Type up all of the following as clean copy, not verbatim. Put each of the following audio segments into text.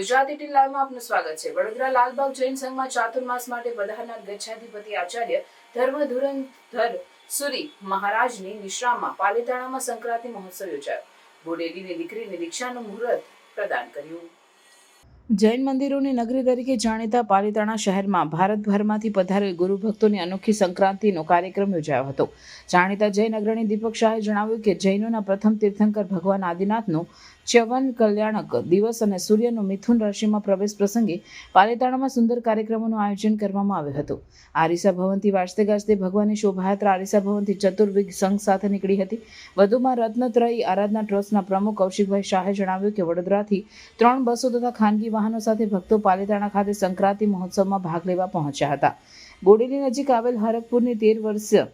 Gujarati TV લાઈવમાં આપનું સ્વાગત છે। વડોદરા લાલબાગ જૈન સંઘમાં ચાતુર્માસ માટે પધારનાર ગચ્છાધિપતિ આચાર્ય ધર્મધુરંધર સુરી મહારાજની નિશ્રામાં પાલીતાણામાં સંક્રાંતિ મહોત્સવ યોજાયો। બોડેલીની દીકરીને દીક્ષાનું મુહૂર્ત પ્રદાન કર્યું। જૈન મંદિરોની નગરી તરીકે જાણીતા પાલીતાણા શહેરમાં ભારતભરમાંથી પધારેલ ગુરુ ભક્તોની અનોખી સંક્રાંતિનો કાર્યક્રમ યોજાયો હતો। જાણીતા જૈન અગ્રણી દીપક શાહે જણાવ્યું કે જૈનોના પ્રથમ તીર્થંકર ભગવાન આદિનાથનો ચ્યવન કલ્યાણક દિવસ અને સૂર્યનો મિથુન રાશિમાં પ્રવેશ પ્રસંગે પાલીતાણામાં સુંદર કાર્યક્રમોનું આયોજન કરવામાં આવ્યું હતું। આરીસા ભવનથી વાજતે ગાજતે ભગવાનની શોભાયાત્રા આરીસા ભવનથી ચતુર્વિગ સંઘ સાથે નીકળી હતી। વધુમાં રત્નત્રયી આરાધના ટ્રસ્ટના પ્રમુખ કૌશિકભાઈ શાહે જણાવ્યું કે વડોદરાથી 3 બસો તથા ખાનગી વાહનો સાથે ભક્તો પાલીતાણા ખાતે સંક્રાંતિ મહોત્સવમાં ભાગ લેવા પહોંચ્યા હતા। બોડેલી નજીક આવેલ હરકપુરની 13 વર્ષીય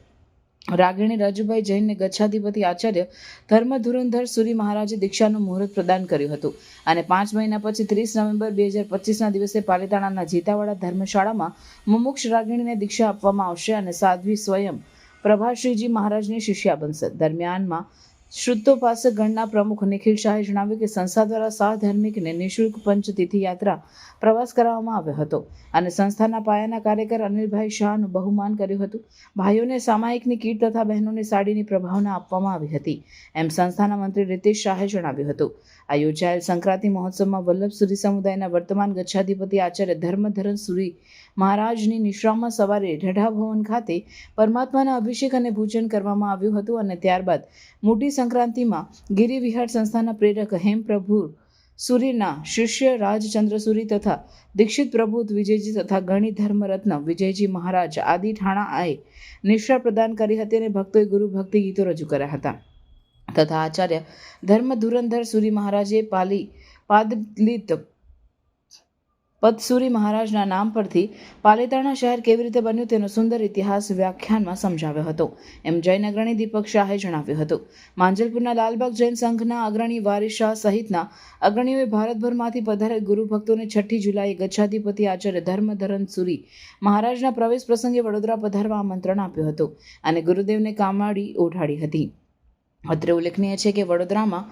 રાગિણી રાજુભાઈ જૈનને ગચ્છાધિપતિ આચાર્ય ધર્મધુરંધર સુરી મહારાજે દીક્ષાનું મુહૂર્ત પ્રદાન કર્યું હતું અને 5 મહિના પછી 30 નવેમ્બર 2025ના દિવસે પાલીતાણાના જીતાવાડા ધર્મશાળામાં મુમુક્ષ રાગિણીને દીક્ષા આપવામાં આવશે અને સાધ્વી સ્વયં પ્રભાશ્રીજી મહારાજની શિષ્યા બનશે। દરમિયાનમાં શુદ્ધોપાસક ગણના પ્રમુખ નિખિલ શાહે જણાવ્યું કે સંસ્થા દ્વારા સહધર્મિકને નિઃશુલ્ક પંચતિથિ યાત્રા પ્રવાસ કરાવવામાં આવ્યો હતો અને સંસ્થાના પાયાના કાર્યકર અનિલભાઈ શાહનું બહુમાન કર્યું હતું। ભાઈઓને સામાયિકની કીટ તથા બહેનોને સાડીની પ્રભાવના આપવામાં આવી હતી એમ સંસ્થાના મંત્રી રીતેશ શાહે જણાવ્યું હતું। આ યોજાયેલ સંક્રાંતિ મહોત્સવમાં વલ્લભ સુરી સમુદાયના વર્તમાન ગચ્છાધિપતિ આચાર્ય ધર્મધરન સુરી મહારાજની નિશ્રામાં સવારે ઢઢા ભવન ખાતે પરમાત્માના અભિષેક અને પૂજન કરવામાં આવ્યું હતું અને ત્યારબાદ મોટી સંક્રાંતિમાં ગિરિવિહાર સંસ્થાના પ્રેરક હેમપ્રભુ સુરીના શિષ્ય રાજચંદ્ર સુરી તથા દીક્ષિત પ્રભુ વિજયજી તથા ગણી ધર્મરત્ન વિજયજી મહારાજ આદિ ઠાણાએ નિશ્રા પ્રદાન કરી હતી અને ભક્તોએ ગુરુ ભક્તિ ગીતો રજૂ કર્યા હતા તથા આચાર્ય ધર્મધુરંધર સુરી મહારાજે પાદલિત પદસુરી મહારાજના નામ પરથી પાલીતાણા શહેર કેવી રીતે બન્યું તેનો સુંદર ઇતિહાસ વ્યાખ્યાનમાં સમજાવ્યો હતો એમ જૈન અગ્રણી દીપક શાહે જણાવ્યું હતું। માંજલપુરના લાલબાગ જૈન સંઘના અગ્રણી વારિસ શાહ સહિતના અગ્રણીઓએ ભારતભરમાંથી પધારેલ ગુરુ ભક્તોને 6 જુલાઈએ ગચ્છાધિપતિ આચાર્ય ધર્મધરન સુરી મહારાજના પ્રવેશ પ્રસંગે વડોદરા પધારવા આમંત્રણ આપ્યું હતું અને ગુરુદેવને કામાડી ઓઢાડી હતી। અત્રે ઉલ્લેખનીય છે કે વડોદરામાં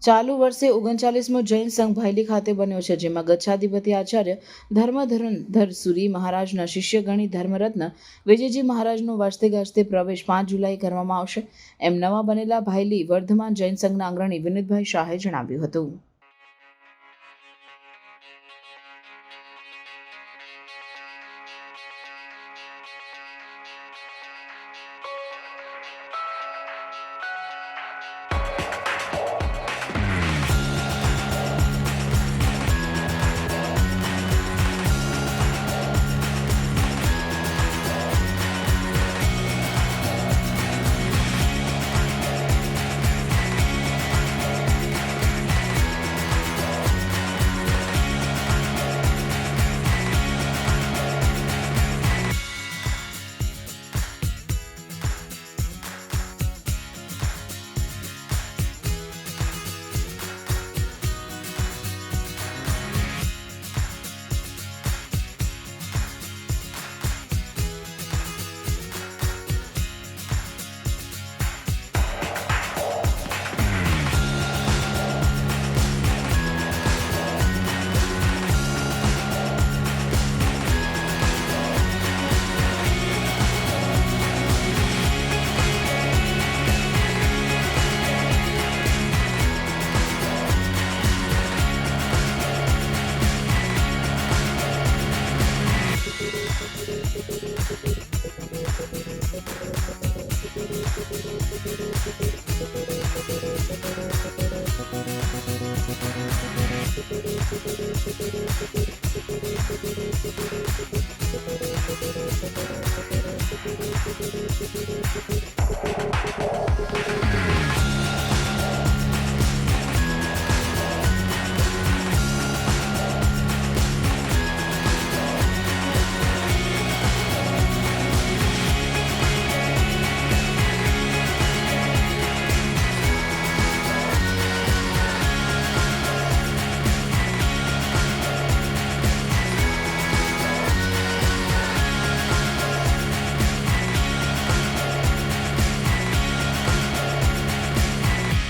ચાલુ વર્ષે 39મો જૈન સંઘ ભાયલી ખાતે બન્યો છે, જેમાં ગચ્છાધિપતિ આચાર્ય ધર્મધરન સુરી મહારાજના શિષ્ય ગણી ધર્મરત્ન વિજયજી મહારાજનો વાજતે ગાજતે પ્રવેશ 5 જુલાઈ કરવામાં આવશે એમ નવા બનેલા ભાયલી વર્ધમાન જૈન સંઘના અગ્રણી વિનીતભાઈ શાહે જણાવ્યું હતું। Thank you.